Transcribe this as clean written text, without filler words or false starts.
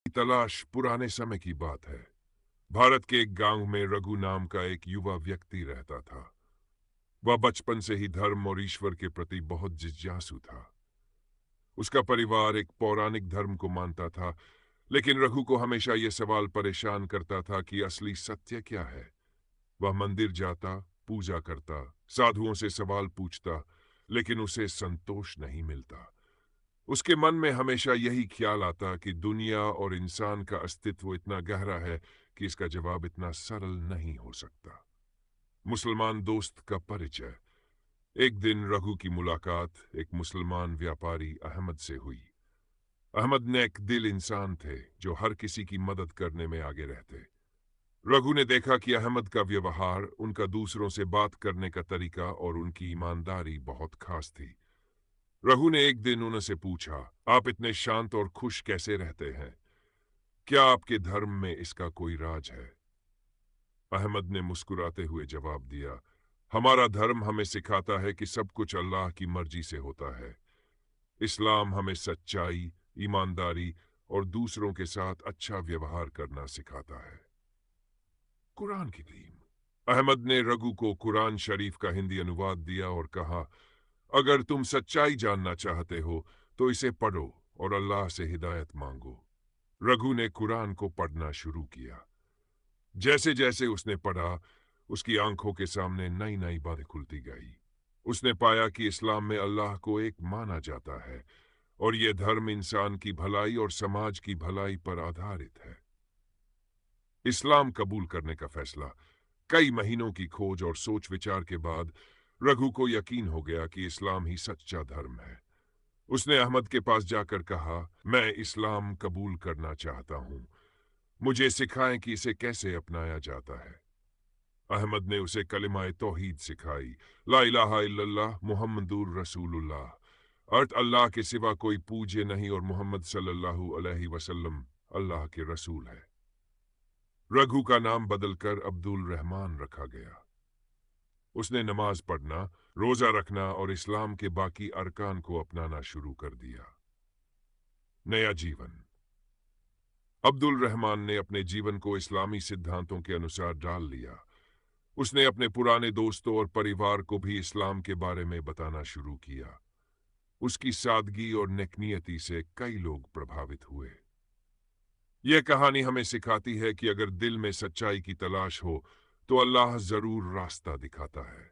तलाश पुराने समय की बात है। भारत के एक गांव में रघु नाम का एक युवा व्यक्ति रहता था। वह बचपन से ही धर्म और ईश्वर के प्रति बहुत जिज्ञासु था। उसका परिवार एक पौराणिक धर्म को मानता था, लेकिन रघु को हमेशा यह सवाल परेशान करता था कि असली सत्य क्या है। वह मंदिर जाता, पूजा करता, साधुओं से सवाल पूछता, लेकिन उसे संतोष नहीं मिलता। उसके मन में हमेशा यही ख्याल आता कि दुनिया और इंसान का अस्तित्व इतना गहरा है कि इसका जवाब इतना सरल नहीं हो सकता। मुसलमान दोस्त का परिचय। एक दिन रघु की मुलाकात एक मुसलमान व्यापारी अहमद से हुई। अहमद नेक दिल इंसान थे जो हर किसी की मदद करने में आगे रहते। रघु ने देखा कि अहमद का व्यवहार, उनका दूसरों से बात करने का तरीका और उनकी ईमानदारी बहुत खास थी। रघु ने एक दिन उनसे पूछा, आप इतने शांत और खुश कैसे रहते हैं? क्या आपके धर्म में इसका कोई राज है? अहमद ने मुस्कुराते हुए जवाब दिया, हमारा धर्म हमें सिखाता है कि सब कुछ अल्लाह की मर्जी से होता है। इस्लाम हमें सच्चाई, ईमानदारी और दूसरों के साथ अच्छा व्यवहार करना सिखाता है। कुरान की तालीम। अहमद ने रघु को कुरान शरीफ का हिंदी अनुवाद दिया और कहा, अगर तुम सच्चाई जानना चाहते हो तो इसे पढ़ो और अल्लाह से हिदायत मांगो। रघु ने कुरान को पढ़ना शुरू किया। जैसे जैसे उसने पढ़ा, उसकी आंखों के सामने नई नई बातें खुलती गई। उसने पाया कि इस्लाम में अल्लाह को एक माना जाता है और यह धर्म इंसान की भलाई और समाज की भलाई पर आधारित है। इस्लाम कबूल करने का फैसला। कई महीनों की खोज और सोच विचार के बाद रघु को यकीन हो गया कि इस्लाम ही सच्चा धर्म है। उसने अहमद के पास जाकर कहा, मैं इस्लाम कबूल करना चाहता हूं। मुझे सिखाएं कि इसे कैसे अपनाया जाता है। अहमद ने उसे कलिमाए तौहीद सिखाई, ला इलाहा इल्लल्लाह मुहम्मदुर रसूलुल्लाह। अर्थ, अल्लाह के सिवा कोई पूज्य नहीं और मोहम्मद सल्लल्लाहु अलैहि वसल्लम अल्लाह के रसूल है। रघु का नाम बदलकर अब्दुल रहमान रखा गया। उसने नमाज पढ़ना, रोजा रखना और इस्लाम के बाकी अरकान को अपनाना शुरू कर दिया। नया जीवन। अब्दुल रहमान ने अपने जीवन को इस्लामी सिद्धांतों के अनुसार डाल लिया। उसने अपने पुराने दोस्तों और परिवार को भी इस्लाम के बारे में बताना शुरू किया। उसकी सादगी और नेकनियती से कई लोग प्रभावित हुए। यह कहानी हमें सिखाती है कि अगर दिल में सच्चाई की तलाश हो तो अल्लाह जरूर रास्ता दिखाता है।